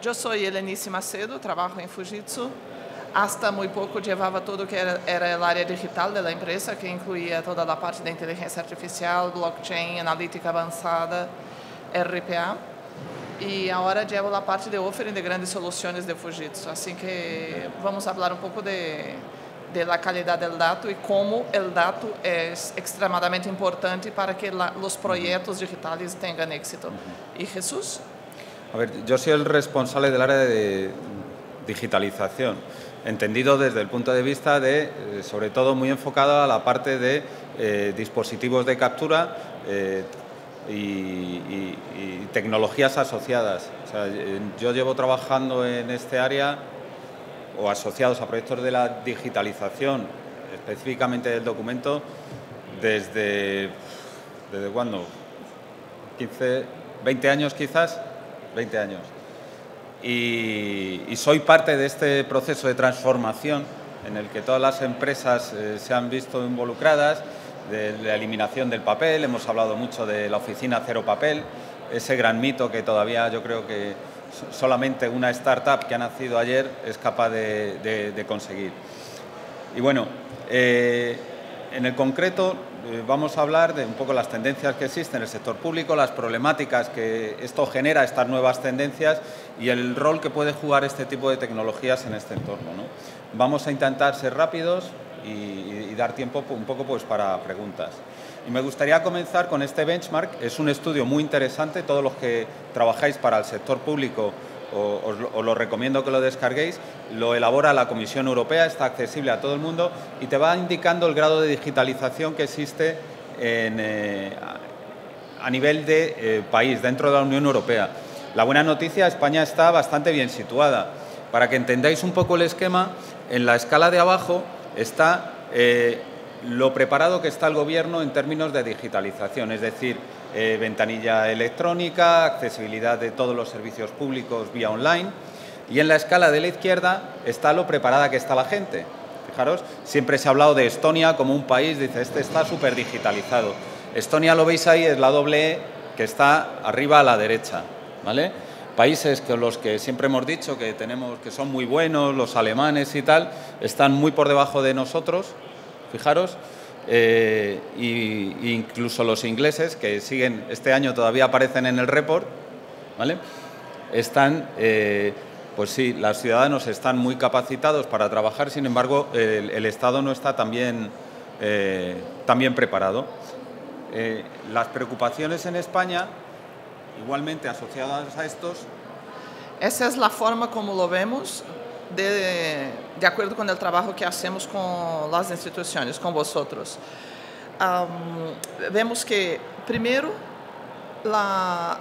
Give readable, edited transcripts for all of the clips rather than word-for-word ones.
Yo soy Elenice Macedo, trabajo en Fujitsu. Hasta muy poco llevaba todo que era el área digital de la empresa, que incluía toda la parte de inteligencia artificial, blockchain, analítica avanzada, RPA. Y ahora llevo la parte de offering de grandes soluciones de Fujitsu. Así que vamos a hablar un poco de la calidad del dato y cómo el dato es extremadamente importante para que los proyectos digitales tengan éxito. ¿Y Jesús? A ver, yo soy el responsable del área de digitalización, entendido desde el punto de vista de, sobre todo, muy enfocado a la parte de dispositivos de captura y tecnologías asociadas. O sea, yo llevo trabajando en este área o asociados a proyectos de la digitalización, específicamente del documento, ¿desde cuándo? 15, 20 años quizás, 20 años. Y soy parte de este proceso de transformación en el que todas las empresas se han visto involucradas, de la eliminación del papel. Hemos hablado mucho de la oficina cero papel, ese gran mito que todavía yo creo que solamente una startup que ha nacido ayer es capaz de conseguir. Y bueno, en el concreto vamos a hablar de un poco las tendencias que existen en el sector público, las problemáticas que esto genera, estas nuevas tendencias y el rol que puede jugar este tipo de tecnologías en este entorno, ¿no? Vamos a intentar ser rápidos y dar tiempo un poco pues, para preguntas. Y me gustaría comenzar con este benchmark. Es un estudio muy interesante. Todos los que trabajáis para el sector público os lo recomiendo que lo descarguéis. Lo elabora la Comisión Europea, está accesible a todo el mundo y te va indicando el grado de digitalización que existe a nivel de país, dentro de la Unión Europea. La buena noticia, España está bastante bien situada. Para que entendáis un poco el esquema, en la escala de abajo está lo preparado que está el Gobierno en términos de digitalización, es decir, ventanilla electrónica, accesibilidad de todos los servicios públicos vía online. Y en la escala de la izquierda está lo preparada que está la gente. Fijaros, siempre se ha hablado de Estonia como un país, dice, este está súper digitalizado. Estonia, lo veis ahí, es la doble E que está arriba a la derecha, ¿vale? Países con los que siempre hemos dicho que son muy buenos, los alemanes y tal, están muy por debajo de nosotros, fijaros, incluso los ingleses, que siguen, este año todavía aparecen en el report, ¿vale? Están, pues sí, los ciudadanos están muy capacitados para trabajar, sin embargo, el Estado no está tan bien preparado. Las preocupaciones en España, igualmente asociadas a estos. Esa es la forma como lo vemos de acuerdo con el trabajo que hacemos con las instituciones, con vosotros. Vemos que, primero, la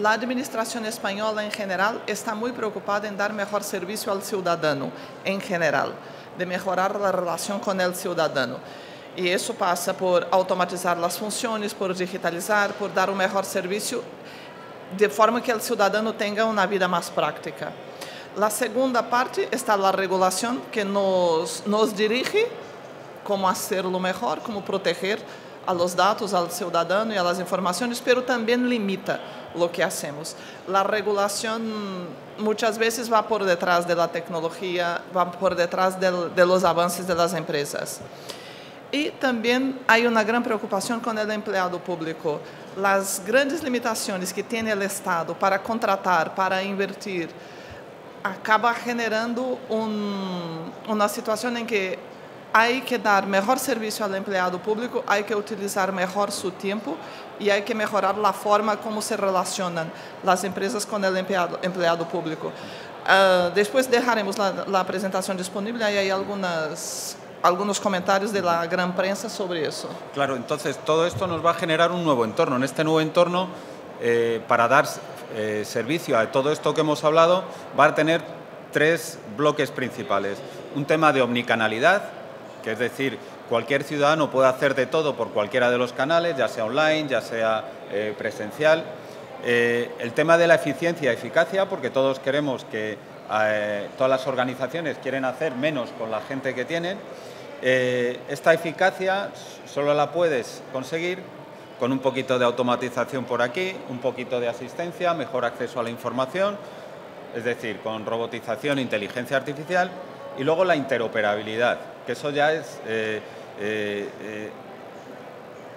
administración española en general está muy preocupada en dar mejor servicio al ciudadano en general, de mejorar la relación con el ciudadano. Y eso pasa por automatizar las funciones, por digitalizar, por dar un mejor servicio, de forma que el ciudadano tenga una vida más práctica. La segunda parte está la regulación que nos dirige cómo hacerlo mejor, cómo proteger a los datos, al ciudadano y a las informaciones, pero también limita lo que hacemos. La regulación muchas veces va por detrás de la tecnología, va por detrás de los avances de las empresas. Y también hay una gran preocupación con el empleado público. Las grandes limitaciones que tiene el Estado para contratar, para invertir, acaba generando una situación en que hay que dar mejor servicio al empleado público, hay que utilizar mejor su tiempo y hay que mejorar la forma como se relacionan las empresas con el empleado público. Después dejaremos la presentación disponible, ahí hay algunos comentarios de la gran prensa sobre eso. Claro, entonces todo esto nos va a generar un nuevo entorno. En este nuevo entorno, para dar servicio a todo esto que hemos hablado, va a tener tres bloques principales. Un tema de omnicanalidad, que es decir, cualquier ciudadano puede hacer de todo por cualquiera de los canales, ya sea online, ya sea presencial. El tema de la eficiencia y eficacia, porque todos queremos que todas las organizaciones quieren hacer menos con la gente que tienen. Esta eficacia solo la puedes conseguir con un poquito de automatización por aquí, un poquito de asistencia, mejor acceso a la información es decir, con robotización e inteligencia artificial, y luego la interoperabilidad, que eso ya es...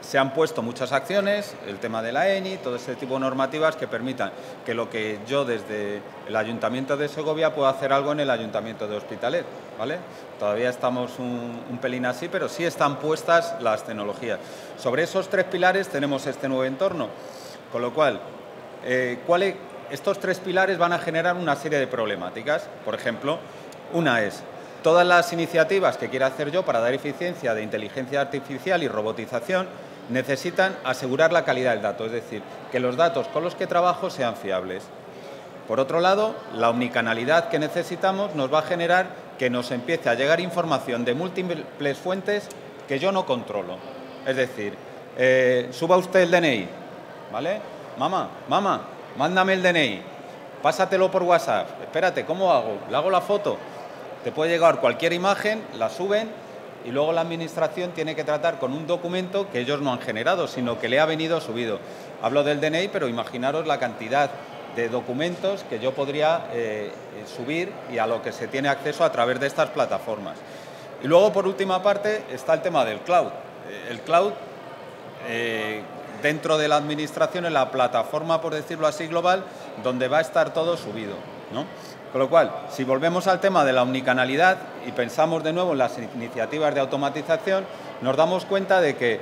se han puesto muchas acciones, el tema de la ENI, todo ese tipo de normativas que permitan que lo que yo desde el Ayuntamiento de Segovia pueda hacer algo en el Ayuntamiento de Hospitalet, ¿vale? Todavía estamos un pelín así, pero sí están puestas las tecnologías. Sobre esos 3 pilares tenemos este nuevo entorno, con lo cual, estos 3 pilares van a generar una serie de problemáticas. Por ejemplo, una es todas las iniciativas que quiera hacer yo para dar eficiencia de inteligencia artificial y robotización necesitan asegurar la calidad del dato, es decir, que los datos con los que trabajo sean fiables. Por otro lado, la omnicanalidad que necesitamos nos va a generar que nos empiece a llegar información de múltiples fuentes que yo no controlo. Es decir, suba usted el DNI, ¿vale? Mamá, mándame el DNI, pásatelo por WhatsApp. Espérate, ¿cómo hago? ¿Le hago la foto? Te puede llegar cualquier imagen, la suben y luego la Administración tiene que tratar con un documento que ellos no han generado, sino que le ha venido subido. Hablo del DNI, pero imaginaros la cantidad de documentos que yo podría subir y a lo que se tiene acceso a través de estas plataformas. Y luego, por última parte, está el tema del cloud. El cloud, dentro de la Administración, es la plataforma, por decirlo así, global, donde va a estar todo subido, ¿no? Con lo cual, si volvemos al tema de la omnicanalidad y pensamos de nuevo en las iniciativas de automatización, nos damos cuenta de que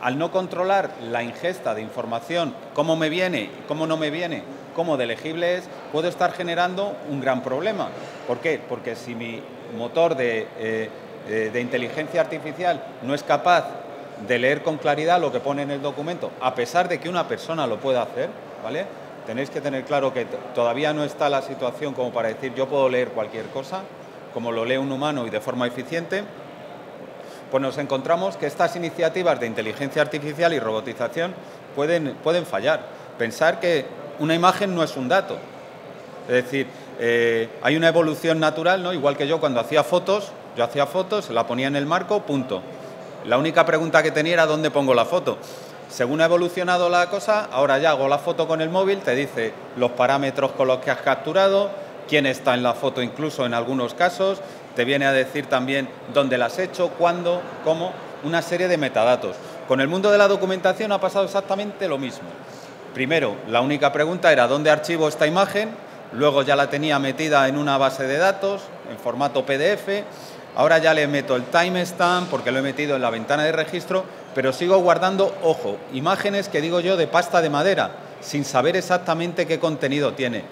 al no controlar la ingesta de información, cómo me viene, cómo no me viene, cómo de legible es, puedo estar generando un gran problema. ¿Por qué? Porque si mi motor de inteligencia artificial no es capaz de leer con claridad lo que pone en el documento, a pesar de que una persona lo pueda hacer, ¿vale? Tenéis que tener claro que todavía no está la situación como para decir yo puedo leer cualquier cosa, como lo lee un humano y de forma eficiente. Pues nos encontramos que estas iniciativas de inteligencia artificial y robotización pueden fallar. Pensar que una imagen no es un dato. Es decir, hay una evolución natural, ¿no? Igual que yo cuando hacía fotos, la ponía en el marco, punto. La única pregunta que tenía era ¿dónde pongo la foto? Según ha evolucionado la cosa, ahora ya hago la foto con el móvil, te dice los parámetros con los que has capturado, quién está en la foto incluso en algunos casos, te viene a decir también dónde la has hecho, cuándo, cómo, una serie de metadatos. Con el mundo de la documentación ha pasado exactamente lo mismo. Primero, la única pregunta era ¿dónde archivo esta imagen? Luego ya la tenía metida en una base de datos, en formato PDF. Ahora ya le meto el timestamp porque lo he metido en la ventana de registro, pero sigo guardando, ojo, imágenes que digo yo de pasta de madera, sin saber exactamente qué contenido tiene.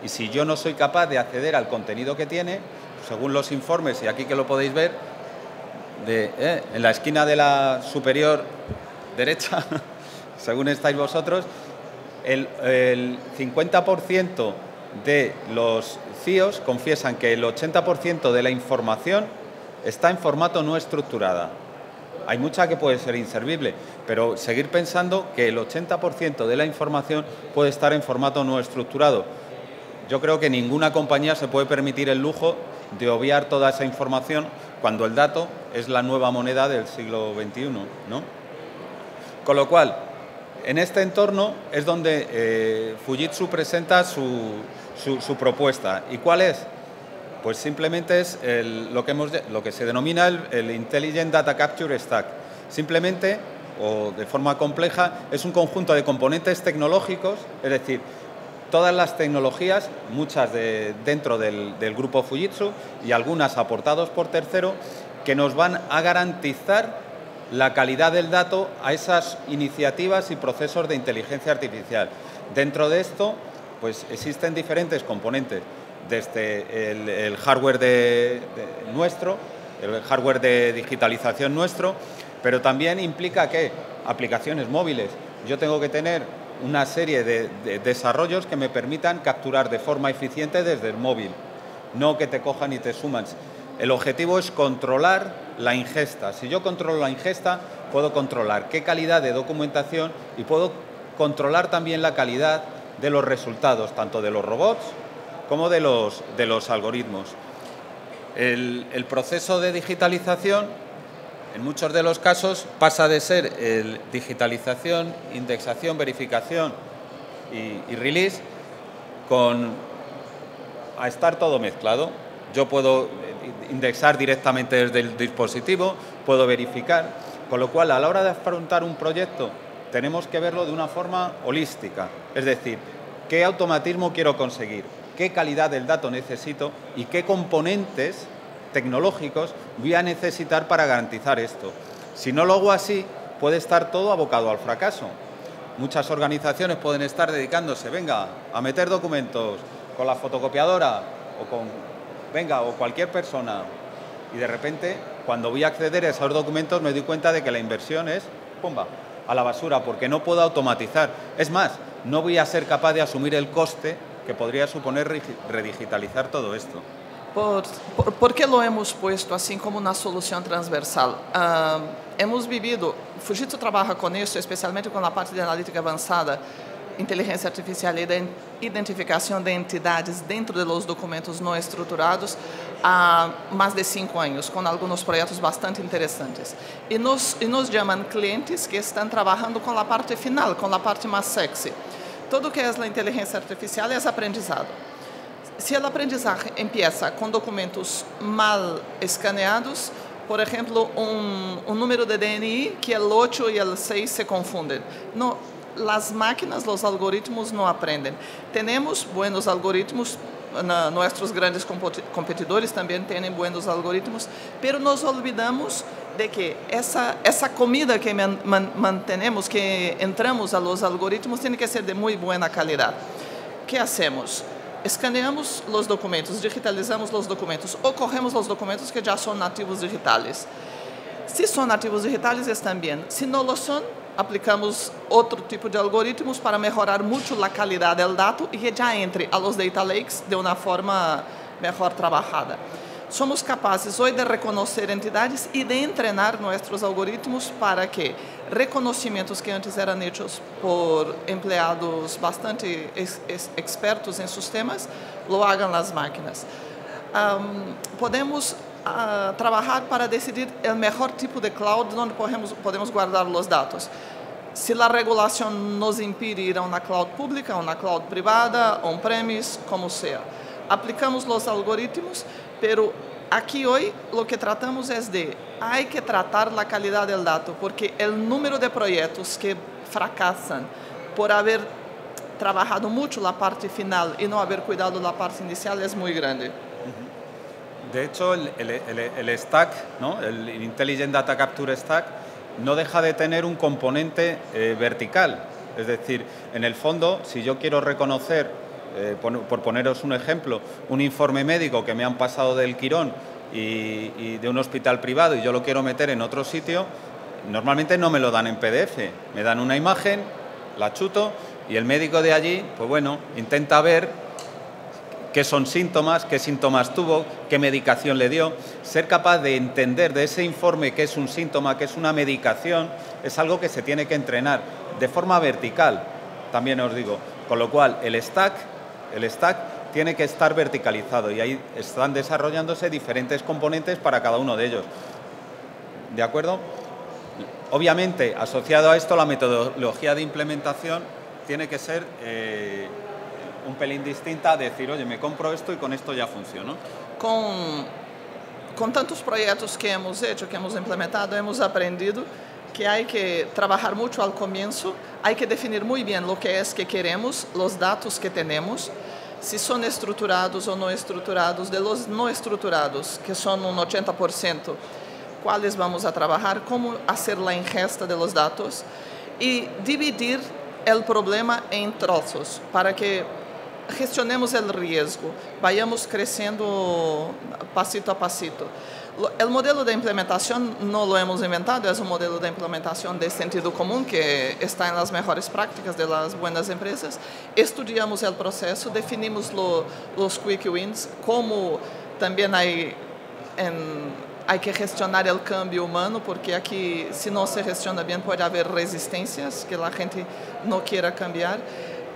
Y si yo no soy capaz de acceder al contenido que tiene, según los informes, y aquí que lo podéis ver, en la esquina de la superior derecha, según estáis vosotros, el 50% de los CIOs confiesan que el 80% de la información está en formato no estructurada. Hay mucha que puede ser inservible, pero seguir pensando que el 80% de la información puede estar en formato no estructurado. Yo creo que ninguna compañía se puede permitir el lujo de obviar toda esa información cuando el dato es la nueva moneda del siglo XXI, ¿no? Con lo cual, en este entorno es donde Fujitsu presenta su propuesta. ¿Y cuál es? Pues simplemente es lo que se denomina el Intelligent Data Capture Stack. Simplemente, o de forma compleja, es un conjunto de componentes tecnológicos, es decir, todas las tecnologías, muchas dentro del grupo Fujitsu y algunas aportados por tercero, que nos van a garantizar la calidad del dato a esas iniciativas y procesos de inteligencia artificial. Dentro de esto, pues existen diferentes componentes, desde el hardware nuestro, el hardware de digitalización nuestro, pero también implica que aplicaciones móviles. Yo tengo que tener una serie de desarrollos que me permitan capturar de forma eficiente desde el móvil, no que te cojan y te suman. El objetivo es controlar la ingesta. Si yo controlo la ingesta, puedo controlar qué calidad de documentación y puedo controlar también la calidad de los resultados, tanto de los robots como de los algoritmos. El proceso de digitalización, en muchos de los casos, pasa de ser digitalización, indexación, verificación y release con a estar todo mezclado. Yo puedo indexar directamente desde el dispositivo, puedo verificar, con lo cual a la hora de afrontar un proyecto tenemos que verlo de una forma holística, es decir, qué automatismo quiero conseguir, qué calidad del dato necesito y qué componentes tecnológicos voy a necesitar para garantizar esto. Si no lo hago así, puede estar todo abocado al fracaso. Muchas organizaciones pueden estar dedicándose, venga, a meter documentos con la fotocopiadora o cualquier persona, y de repente, cuando voy a acceder a esos documentos, me doy cuenta de que la inversión es, ¡pumba!, a la basura, porque no puedo automatizar. Es más, no voy a ser capaz de asumir el coste que podría suponer redigitalizar todo esto. ¿Por qué lo hemos puesto así como una solución transversal? Hemos vivido, Fujitsu trabaja con eso, especialmente con la parte de analítica avanzada, inteligência artificial e de identificação de entidades dentro de los documentos não estruturados há mais de 5 anos, com alguns projetos bastante interessantes. E nos chamam clientes que estão trabalhando com a parte final, com a parte mais sexy. Todo que é a inteligência artificial é aprendizado. Se o aprendizagem empieza com documentos mal escaneados, por exemplo, número de DNI que o 8 e o 6 se confundem. Não, las máquinas, los algoritmos no aprenden. Tenemos buenos algoritmos, nuestros grandes competidores también tienen buenos algoritmos, pero nos olvidamos de que esa comida que mantenemos, que entramos a los algoritmos, tiene que ser de muy buena calidad. ¿Qué hacemos? Escaneamos los documentos, digitalizamos los documentos o corremos los documentos que ya son nativos digitales. Si son nativos digitales, están bien. Si no lo son, aplicamos outro tipo de algoritmos para melhorar muito a qualidade do dado e que já entre a los data lakes de uma forma melhor trabalhada. Somos capazes hoje de reconhecer entidades e de treinar nossos algoritmos para que reconhecimentos que antes eram feitos por empregados bastante expertos em sistemas, lo hagan as máquinas. Podemos trabalhar para decidir o melhor tipo de cloud onde podemos guardar os dados. Se a regulação nos impide ir a uma cloud pública, a uma cloud privada, on-premise, como seja. Aplicamos os algoritmos, pero aqui hoje o que tratamos é de hay que tratar a qualidade do dado, porque o número de projetos que fracassam por haver trabalhado muito a parte final e não haver cuidado da parte inicial é muito grande. De hecho, el stack, ¿no? El Intelligent Data Capture Stack, no deja de tener un componente vertical. Es decir, en el fondo, si yo quiero reconocer, por poneros un ejemplo, un informe médico que me han pasado del Quirón y de un hospital privado y yo lo quiero meter en otro sitio, normalmente no me lo dan en PDF. Me dan una imagen, la chuto y el médico de allí, pues bueno, intenta ver qué son síntomas, qué síntomas tuvo, qué medicación le dio. Ser capaz de entender de ese informe qué es un síntoma, qué es una medicación, es algo que se tiene que entrenar de forma vertical, también os digo. Con lo cual, el stack tiene que estar verticalizado y ahí están desarrollándose diferentes componentes para cada uno de ellos. ¿De acuerdo? Obviamente, asociado a esto, la metodología de implementación tiene que ser un pelín distinta, de decir, oye, me compro esto y con esto ya funciono. Com tantos projetos que hemos hecho, que hemos implementado, hemos aprendido que hay que trabajar mucho al comienzo, hay que definir muy bien lo que es que queremos, los datos que tenemos, si son estruturados o no estruturados, de los no estruturados, que son un 80%, cuáles vamos a trabajar, cómo hacer la ingesta de los datos y dividir el problema en trozos para que gestionemos el riesgo, vayamos creciendo pasito a pasito. El modelo de implementación no lo hemos inventado, es un modelo de implementación de sentido común que está en las mejores prácticas de las buenas empresas. Estudiamos el proceso, definimos los quick wins, como también hay que gestionar el cambio humano, porque aquí si no se gestiona bien puede haber resistencias, que la gente no quiera cambiar.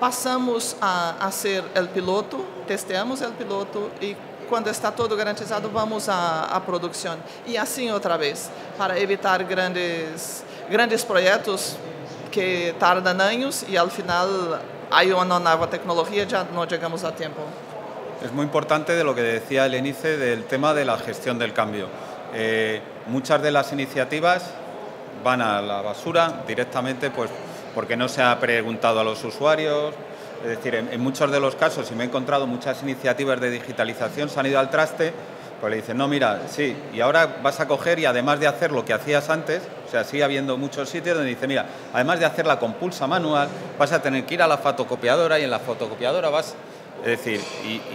Passamos a hacer el piloto, testeamos el piloto e quando está todo garantizado vamos à produção. E assim outra vez, para evitar grandes projetos que tardam anos e ao final há uma nova tecnologia, já não chegamos a tempo. es muy importante de lo que decía Elenice del tema de la gestión del cambio. Muchas de las iniciativas van a la basura directamente pues, porque no se ha preguntado a los usuarios. Es decir, en muchos de los casos, y me he encontrado muchas iniciativas de digitalización, se han ido al traste, pues le dicen, no, mira, sí, y ahora vas a coger y además de hacer lo que hacías antes, o sea, sigue habiendo muchos sitios donde dice, mira, además de hacerla con pulsa manual, vas a tener que ir a la fotocopiadora y en la fotocopiadora vas... Es decir,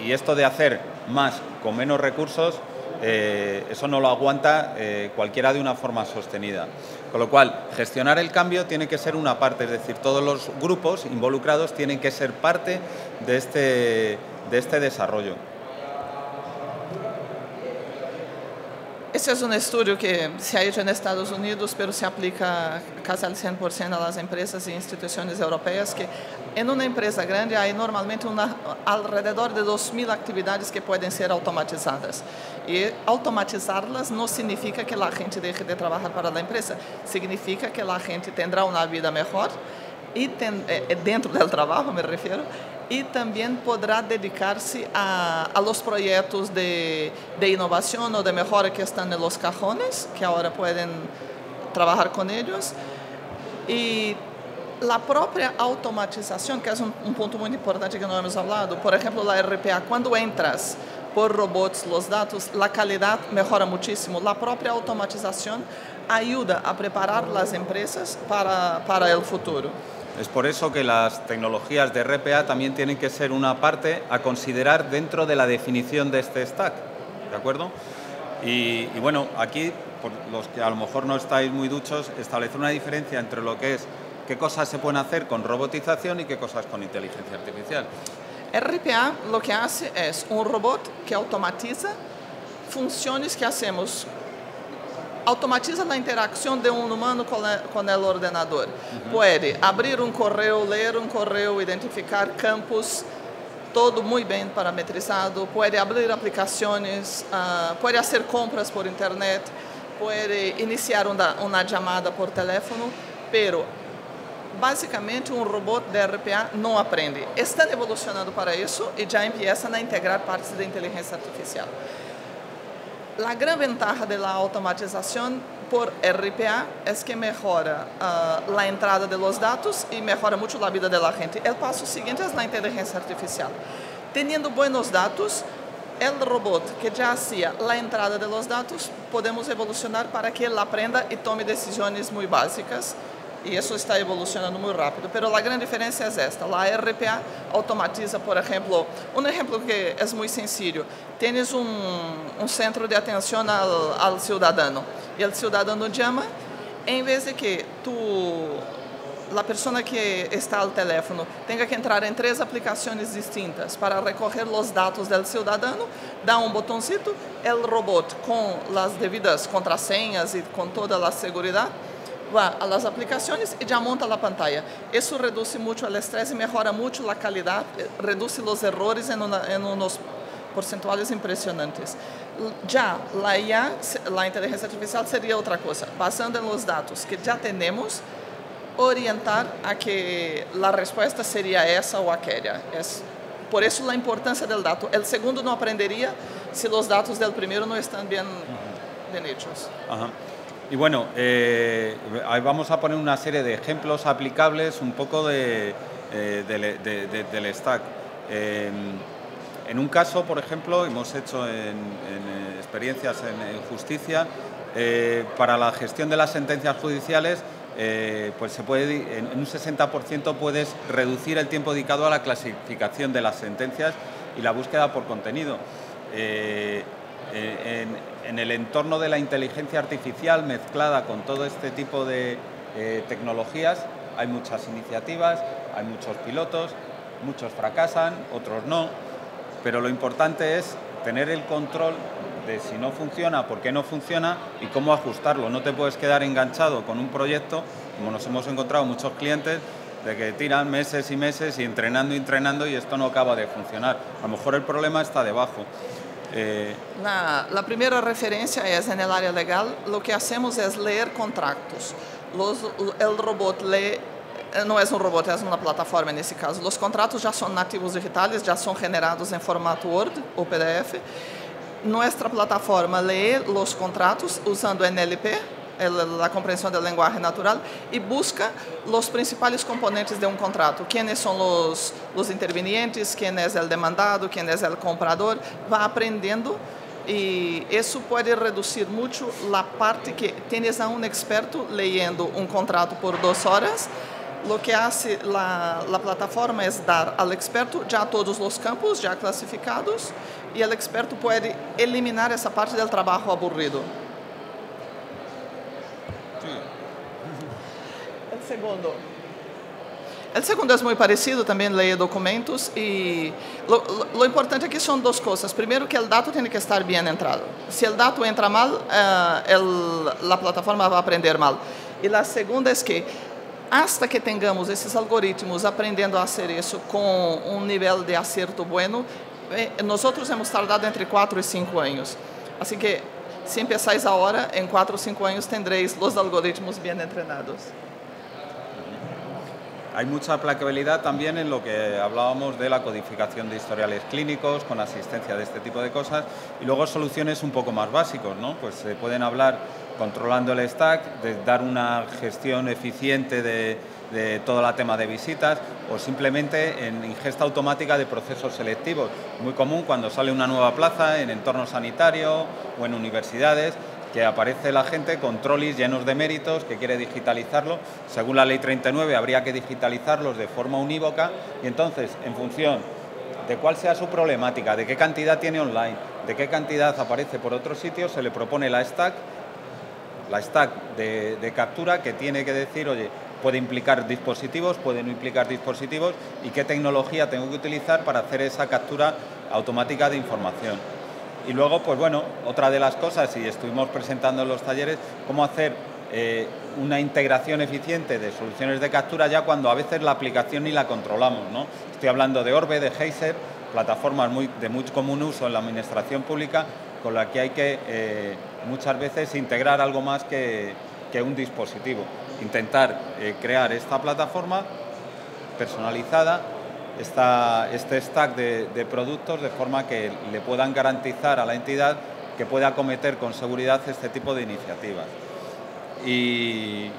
y esto de hacer más con menos recursos, eso no lo aguanta cualquiera de una forma sostenida. Con lo cual, gestionar el cambio tiene que ser una parte, es decir, todos los grupos involucrados tienen que ser parte de este desarrollo. Ese es un estudio que se ha hecho en Estados Unidos, pero se aplica casi al 100% a las empresas y instituciones europeas, que en una empresa grande hay normalmente alrededor de 2.000 actividades que pueden ser automatizadas. Y automatizarlas no significa que la gente deje de trabajar para la empresa, significa que la gente tendrá una vida mejor, y dentro del trabajo me refiero, y también podrá dedicarse a los proyectos de innovación o de mejora que están en los cajones, que ahora pueden trabajar con ellos. Y la propia automatización, que es un punto muy importante que no hemos hablado, por ejemplo, la RPA, cuando entras por robots los datos, la calidad mejora muchísimo. La propia automatización ayuda a preparar las empresas para el futuro. Es por eso que las tecnologías de RPA también tienen que ser una parte a considerar dentro de la definición de este stack, ¿de acuerdo? Y bueno, aquí, por los que a lo mejor no estáis muy duchos, establecer una diferencia entre lo que es qué cosas se pueden hacer con robotización y qué cosas con inteligencia artificial. RPA lo que hace es un robot que automatiza funciones que hacemos. Automatiza la interacción de un humano con el ordenador. Puede abrir un correo, leer un correo, identificar campos, todo muy bien parametrizado. Puede abrir aplicaciones, puede hacer compras por internet, puede iniciar una llamada por teléfono, pero basicamente un robot de RPA no aprende. Están evolucionando para eso y ya empiezan a integrar partes de inteligencia artificial. La gran ventaja de la automatización por RPA es que mejora la entrada de los datos y mejora mucho la vida de la gente. El paso siguiente es la inteligencia artificial. Teniendo buenos datos, el robot que ya hacía la entrada de los datos, podemos evolucionar para que él aprenda y tome decisiones muy básicas. Y eso está evolucionando muy rápido. Pero la gran diferencia es esta. La RPA automatiza, por ejemplo, un ejemplo que es muy sencillo. Tienes un centro de atención al ciudadano. Y el ciudadano llama, en vez de que la persona que está al teléfono tenga que entrar en 3 aplicaciones distintas para recoger los datos del ciudadano, da un botoncito, el robot con las debidas contraseñas y con toda la seguridad, va a las aplicaciones y ya monta la pantalla. Eso reduce mucho el estrés y mejora mucho la calidad, reduce los errores en unos porcentuales impresionantes. Ya la IA, la inteligencia artificial, sería otra cosa. Basando en los datos que ya tenemos, orientar a que la respuesta sería esa o aquella. Por eso la importancia del dato. El segundo no aprendería si los datos del primero no están bien hechos. Ajá. Y bueno, ahí vamos a poner una serie de ejemplos aplicables un poco del stack. En un caso, por ejemplo, hemos hecho en experiencias en justicia, para la gestión de las sentencias judiciales, pues se puede, en un 60% puedes reducir el tiempo dedicado a la clasificación de las sentencias y la búsqueda por contenido. En el entorno de la inteligencia artificial mezclada con todo este tipo de tecnologías, hay muchas iniciativas, hay muchos pilotos, muchos fracasan, otros no, pero lo importante es tener el control de si no funciona, por qué no funciona y cómo ajustarlo. No te puedes quedar enganchado con un proyecto, como nos hemos encontrado muchos clientes, de que tiran meses y meses y entrenando y esto no acaba de funcionar. A lo mejor el problema está debajo. La primera referencia es en el área legal. Lo que hacemos es leer contratos. El robot lee não é um robô, é uma plataforma nesse caso. Os contratos já são nativos digitais, já são generados em formato Word ou PDF. Nossa plataforma lê os contratos usando NLP, a compreensão da linguagem natural, e busca os principais componentes de um contrato. Quem são os intervenientes, quem é o demandado, quem é o comprador. Vai aprendendo e isso pode reduzir muito a parte que tens a um experto leyendo um contrato por 2 horas. Lo que hace la plataforma es dar al experto ya todos los campos ya clasificados y el experto puede eliminar esa parte del trabajo aburrido. El segundo es muy parecido, también lee documentos y lo importante aquí son 2 cosas. Primero, que el dato tiene que estar bien entrado. Si el dato entra mal, la plataforma va a aprender mal. Y la segunda es que hasta que tengamos esses algoritmos aprendendo a fazer isso com um nível de acerto bueno, nós hemos tardado entre 4 e 5 anos. Assim que, se empezáis agora, em 4 ou 5 anos tendréis os algoritmos bem entrenados. Hay mucha aplicabilidad también en lo que hablábamos de la codificación de historiales clínicos con asistencia de este tipo de cosas y luego soluciones un poco más básicos, ¿no? Pues se pueden hablar controlando el stack, de dar una gestión eficiente de todo el tema de visitas o simplemente en ingesta automática de procesos selectivos. Muy común cuando sale una nueva plaza en entorno sanitario o en universidades, que aparece la gente con trolis llenos de méritos, que quiere digitalizarlo. Según la Ley 39 habría que digitalizarlos de forma unívoca y entonces, en función de cuál sea su problemática, de qué cantidad tiene online, de qué cantidad aparece por otros sitios, se le propone la stack de captura que tiene que decir, oye, puede implicar dispositivos, puede no implicar dispositivos y qué tecnología tengo que utilizar para hacer esa captura automática de información. Y luego, pues bueno, otra de las cosas, y estuvimos presentando en los talleres, cómo hacer una integración eficiente de soluciones de captura ya cuando a veces la aplicación ni la controlamos, ¿no? Estoy hablando de Orbe, de Geyser, plataformas de muy común uso en la administración pública, con la que hay que muchas veces integrar algo más que un dispositivo. Intentar crear esta plataforma personalizada, este stack de productos de forma que le puedan garantizar a la entidad que pueda acometer con seguridad este tipo de iniciativas. Y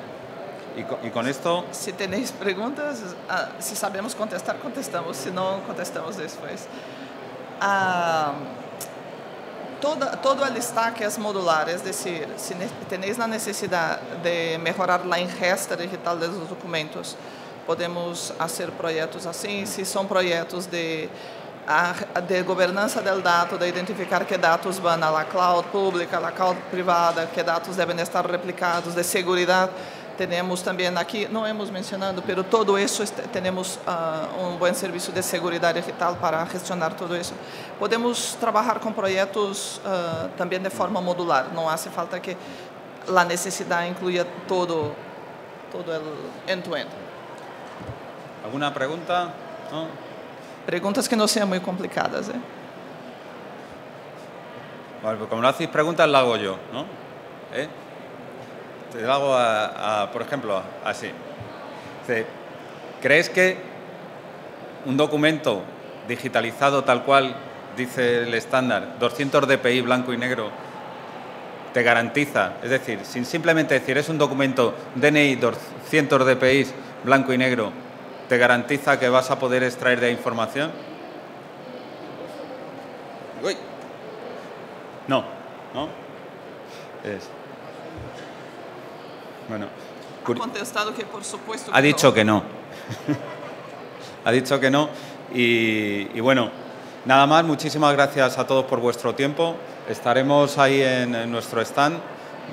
con esto... Si tenéis preguntas, si sabemos contestar, contestamos. Si no, contestamos después. Todo el stack es modular, es decir, si tenéis la necesidad de mejorar la ingesta digital de los documentos, podemos hacer projetos assim. Se são projetos de governança do dados, de identificar que dados vão à cloud pública, à cloud privada, que dados devem estar replicados, de segurança. Temos também aqui, não hemos mencionado, mas todo isso, temos bom serviço de segurança digital para gestionar todo isso. Podemos trabalhar com projetos também de forma modular, não hace falta que a necessidade incluya todo o end-to-end. ¿Alguna pregunta? ¿No? Preguntas que no sean muy complicadas. Bueno, pues como no hacéis preguntas, la hago yo, ¿no? Te la hago, por ejemplo, así. ¿Crees que un documento digitalizado tal cual dice el estándar, 200 dpi blanco y negro, te garantiza, es decir, sin simplemente decir es un documento DNI 200 dpi blanco y negro, ¿te garantiza que vas a poder extraer de ahí información? Uy. No. Bueno. Ha contestado que por supuesto que ha dicho que no. Ha dicho que no. Y bueno, nada más, muchísimas gracias a todos por vuestro tiempo. Estaremos ahí en nuestro stand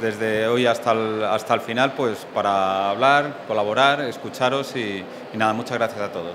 desde hoy hasta el final, pues para hablar, colaborar, escucharos y nada, muchas gracias a todos.